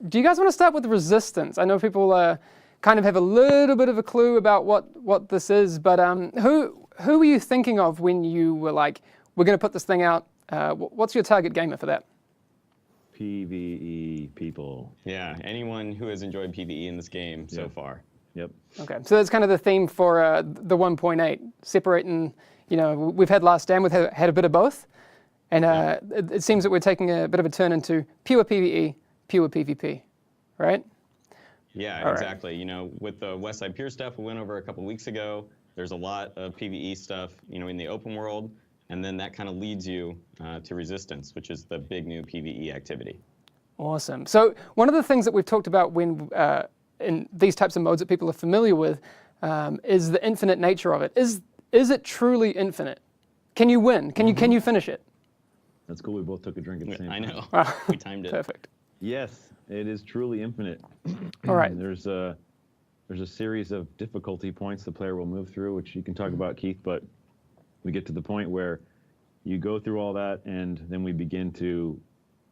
do you guys want to start with resistance? I know people kind of have a little bit of a clue about what this is, but who were you thinking of when you were like, we're going to put this thing out? What's your target gamer for that? PvE people. Yeah, anyone who has enjoyed PvE in this game so far. Yep. Okay, so that's kind of the theme for the 1.8, separating, we've had Last Stand, we've had a bit of both, and it seems that we're taking a bit of a turn into pure PvE, pure PvP, right? Yeah, All exactly. Right. With the West Side Pure stuff we went over a couple weeks ago, there's a lot of PvE stuff, in the open world, and then that kind of leads you to Resistance, which is the big new PvE activity. Awesome. So one of the things that we've talked about when in these types of modes that people are familiar with is the infinite nature of it. Is it truly infinite? Can you win? Can you finish it? That's cool. We both took a drink at the same time. I know. We timed it. Perfect. Yes, it is truly infinite. All right. There's a series of difficulty points the player will move through, which you can talk about, Keith, but we get to the point where you go through all that, and then we begin to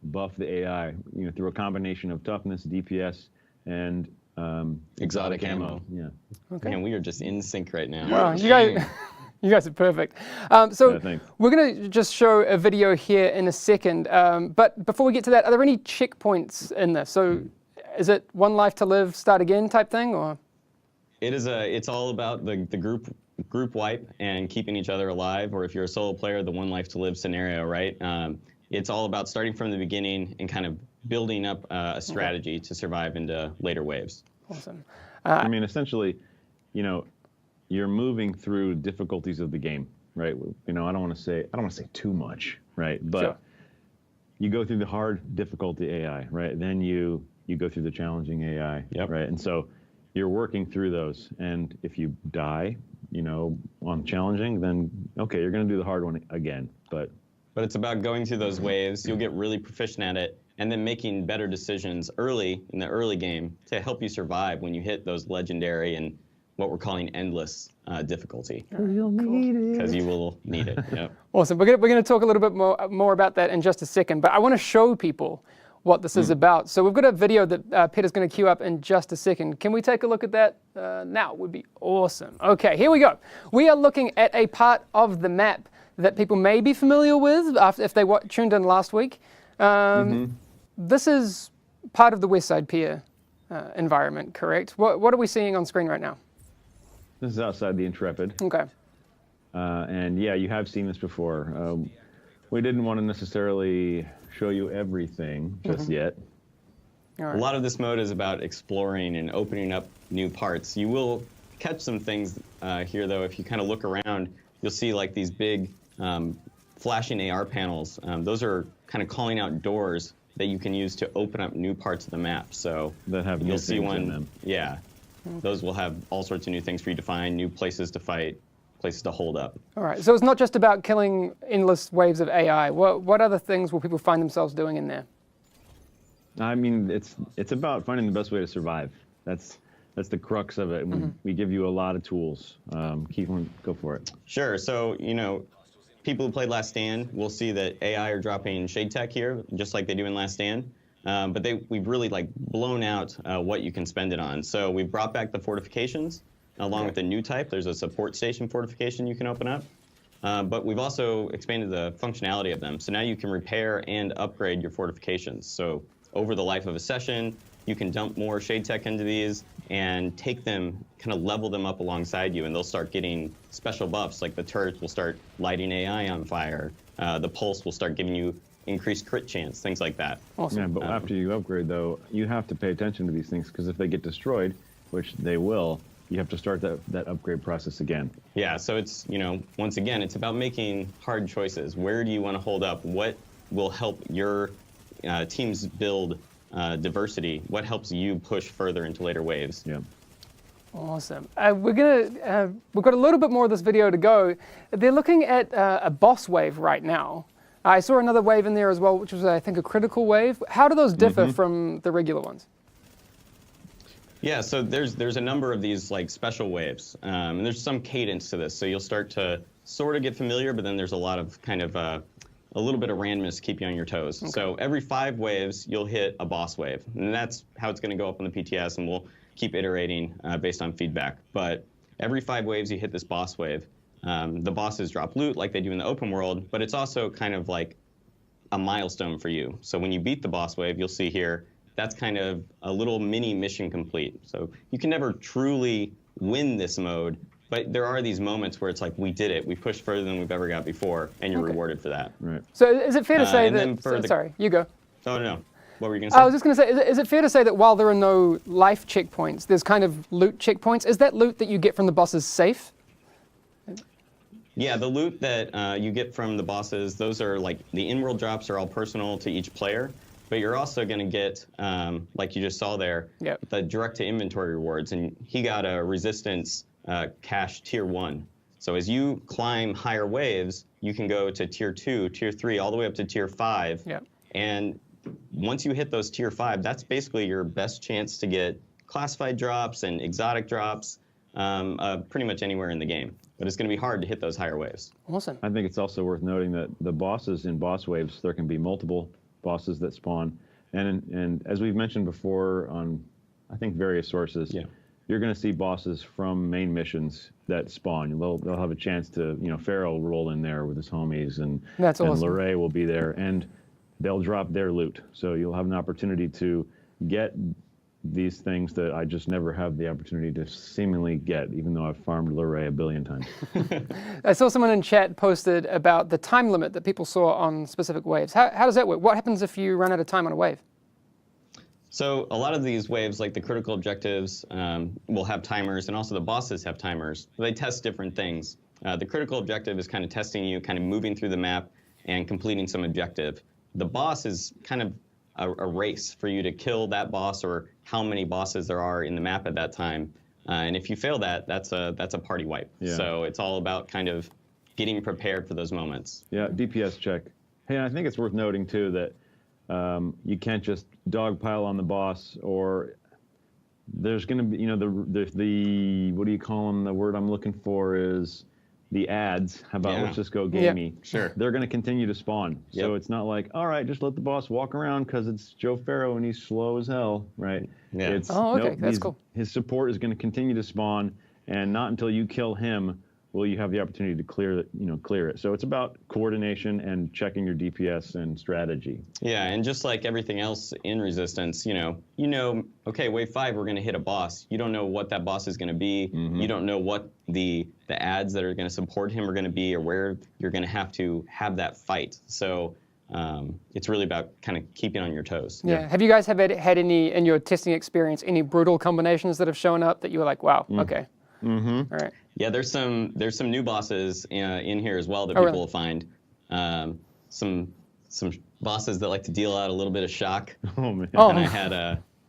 buff the AI, through a combination of toughness, DPS, and exotic ammo. Yeah. Okay. And we are just in sync right now. Wow, you guys are perfect. So we're going to just show a video here in a second. But before we get to that, are there any checkpoints in this? So is it one life to live, start again type thing, or? It's all about the group wipe and keeping each other alive, or if you're a solo player, the one life to live scenario, right? It's all about starting from the beginning and kind of building up a strategy to survive into later waves. Awesome. Essentially, you're moving through difficulties of the game, right? I don't want to say too much, right? But you go through the hard difficulty AI, right? Then you go through the challenging AI, right? And so you're working through those, and if you die, on challenging, then okay, you're going to do the hard one again, but it's about going through those waves. You'll get really proficient at it, and then making better decisions early in the early game to help you survive when you hit those legendary and what we're calling endless difficulty. You'll need it. Because you will need it. Yep. Awesome. We're going to talk a little bit more about that in just a second, but I want to show people what this is about. So we've got a video that Peter's going to queue up in just a second. Can we take a look at that now? It would be awesome. Okay, here we go. We are looking at a part of the map that people may be familiar with if they tuned in last week. This is part of the West Side Pier environment, correct? What are we seeing on screen right now? This is outside the Intrepid. Okay. And yeah, you have seen this before. We didn't want to necessarily show you everything just yet. All right. A lot of this mode is about exploring and opening up new parts. You will catch some things here, though. If you kind of look around, you'll see like these big flashing AR panels. Those are kind of calling out doors that you can use to open up new parts of the map. So that have you'll see one in them. Yeah. Those will have all sorts of new things for you to find, new places to fight, places to hold up. All right, so it's not just about killing endless waves of AI. What other things will people find themselves doing in there? It's about finding the best way to survive. That's the crux of it. And we give you a lot of tools. Keith, go for it. Sure. So, people who played Last Stand will see that AI are dropping shade tech here, just like they do in Last Stand. But we've really blown out what you can spend it on. So we've brought back the fortifications along with a new type. There's a support station fortification you can open up. But we've also expanded the functionality of them. So now you can repair and upgrade your fortifications. So over the life of a session, you can dump more shade tech into these and take them, kind of level them up alongside you, and they'll start getting special buffs, like the turrets will start lighting AI on fire. The pulse will start giving you increased crit chance, things like that. Awesome. Yeah, but after you upgrade, though, you have to pay attention to these things, because if they get destroyed, which they will, you have to start that upgrade process again. Yeah, so it's, once again, it's about making hard choices. Where do you want to hold up? What will help your teams build diversity? What helps you push further into later waves? Yeah. Awesome. we've got a little bit more of this video to go. They're looking at a boss wave right now. I saw another wave in there as well, which was, I think, a critical wave. How do those differ from the regular ones? Yeah, so there's a number of these special waves, and there's some cadence to this. So you'll start to sort of get familiar, but then there's a lot of kind of a a little bit of randomness to keep you on your toes. So every 5 waves, you'll hit a boss wave. And that's how it's going to go up on the PTS, and we'll keep iterating based on feedback. But every 5 waves, you hit this boss wave. The bosses drop loot like they do in the open world, but it's also kind of like a milestone for you. So when you beat the boss wave, you'll see here, that's kind of a little mini mission complete. So you can never truly win this mode, but there are these moments where it's like, we did it. We pushed further than we've ever got before, and you're rewarded for that. Right. So is it fair to say and that? Sorry, you go. Oh, no. What were you going to say? I was just going to say, is it fair to say that while there are no life checkpoints, there's kind of loot checkpoints? Is that loot that you get from the bosses safe? Yeah, the loot that you get from the bosses, those are like the in-world drops are all personal to each player, but you're also going to get, like you just saw there, the direct-to-inventory rewards, and he got a resistance cache tier 1. So as you climb higher waves, you can go to tier 2, tier 3, all the way up to tier 5, and once you hit those tier 5, that's basically your best chance to get classified drops and exotic drops pretty much anywhere in the game. But it's going to be hard to hit those higher waves. Awesome. I think it's also worth noting that the bosses in boss waves, there can be multiple bosses that spawn. And as we've mentioned before on, I think, various sources, you're going to see bosses from main missions that spawn. They'll have a chance to, Pharaoh will roll in there with his homies, and that's awesome. And Luray will be there, and they'll drop their loot. So you'll have an opportunity to get these things that I just never have the opportunity to seemingly get, even though I've farmed Luray a billion times. I saw someone in chat posted about the time limit that people saw on specific waves. How does that work? What happens if you run out of time on a wave? So a lot of these waves, like the critical objectives, will have timers, and also the bosses have timers. They test different things. The critical objective is kind of testing you, kind of moving through the map and completing some objective. The boss is kind of a race for you to kill that boss, or how many bosses there are in the map at that time. And if you fail that, that's a party wipe. So it's all about kind of getting prepared for those moments. Yeah, DPS check. Hey, I think it's worth noting too that you can't just dogpile on the boss, or there's going to be, the what do you call them? The word I'm looking for is the ads. How about let's just go gamey? Sure. They're going to continue to spawn. So it's not like, all right, just let the boss walk around because it's Joe Pharaoh and he's slow as hell, right? Yeah. It's, that's cool. His support is going to continue to spawn, and not until you kill him will you have the opportunity to clear it. So it's about coordination and checking your DPS and strategy. Yeah, and just like everything else in Resistance, okay, wave 5, we're going to hit a boss. You don't know what that boss is going to be. You don't know what the ads that are going to support him are going to be, or where you're going to have that fight. So it's really about kind of keeping on your toes. Yeah. Have you guys had any, in your testing experience, any brutal combinations that have shown up that you were like, wow, okay. All right. Yeah, there's some new bosses in here as well that people will find. Some bosses that like to deal out a little bit of shock. Oh man! And I had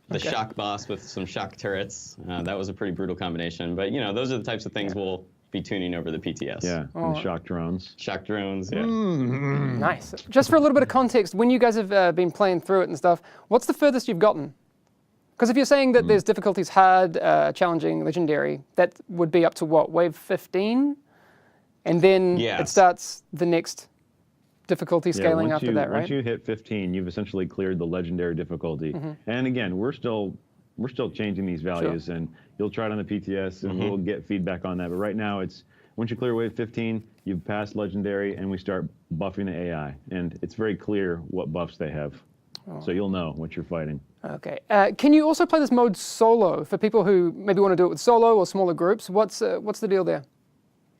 the shock boss with some shock turrets. That was a pretty brutal combination. But those are the types of things we'll be tuning over the PTS. Yeah, and the shock drones. Shock drones. Yeah. Nice. Just for a little bit of context, when you guys have been playing through it and stuff, what's the furthest you've gotten? Because if you're saying that there's difficulties hard, challenging, legendary, that would be up to what, wave 15? And then it starts the next difficulty scaling after that, right? Once you hit 15, you've essentially cleared the legendary difficulty. And again, we're still changing these values, and you'll try it on the PTS, and we'll get feedback on that. But right now, it's once you clear wave 15, you've passed legendary, and we start buffing the AI. And it's very clear what buffs they have. So you'll know what you're fighting. Okay. Can you also play this mode solo for people who maybe want to do it with solo or smaller groups? What's the deal there?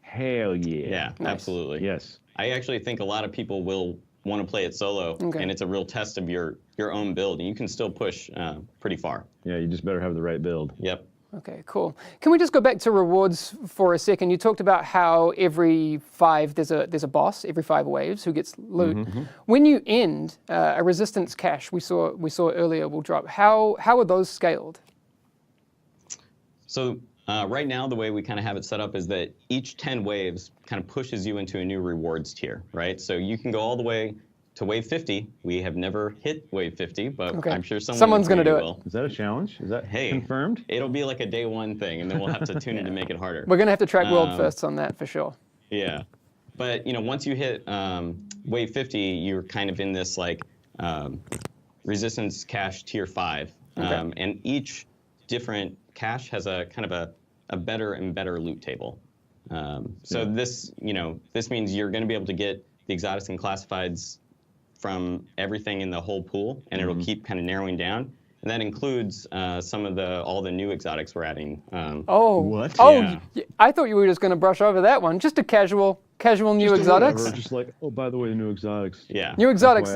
Hell yeah. Yeah, absolutely. Yes. I actually think a lot of people will want to play it solo, and it's a real test of your own build, and you can still push pretty far. Yeah, you just better have the right build. Yep. Okay, cool. Can we just go back to rewards for a second? You talked about how every 5 there's a boss, every 5 waves who gets loot. When you end a resistance cache we saw earlier will drop. How are those scaled? So right now the way we kind of have it set up is that each 10 waves kind of pushes you into a new rewards tier, right? So you can go all the way to wave 50. We have never hit wave 50, but I'm sure someone's going to do will. it. Is that a challenge? Is that confirmed? It'll be like a day 1 thing, and then we'll have to tune in to make it harder. We're going to have to track world firsts on that for sure. Yeah. But once you hit wave 50, you're kind of in this like resistance cache tier 5, and each different cache has a kind of a better and better loot table. So this this means you're going to be able to get the exotics and classifieds from everything in the whole pool, and it'll keep kind of narrowing down. And that includes some of all the new exotics we're adding. What? Oh, I thought you were just going to brush over that one. Just a casual new exotics. Just like, oh, by the way, the new exotics. Yeah. New exotics.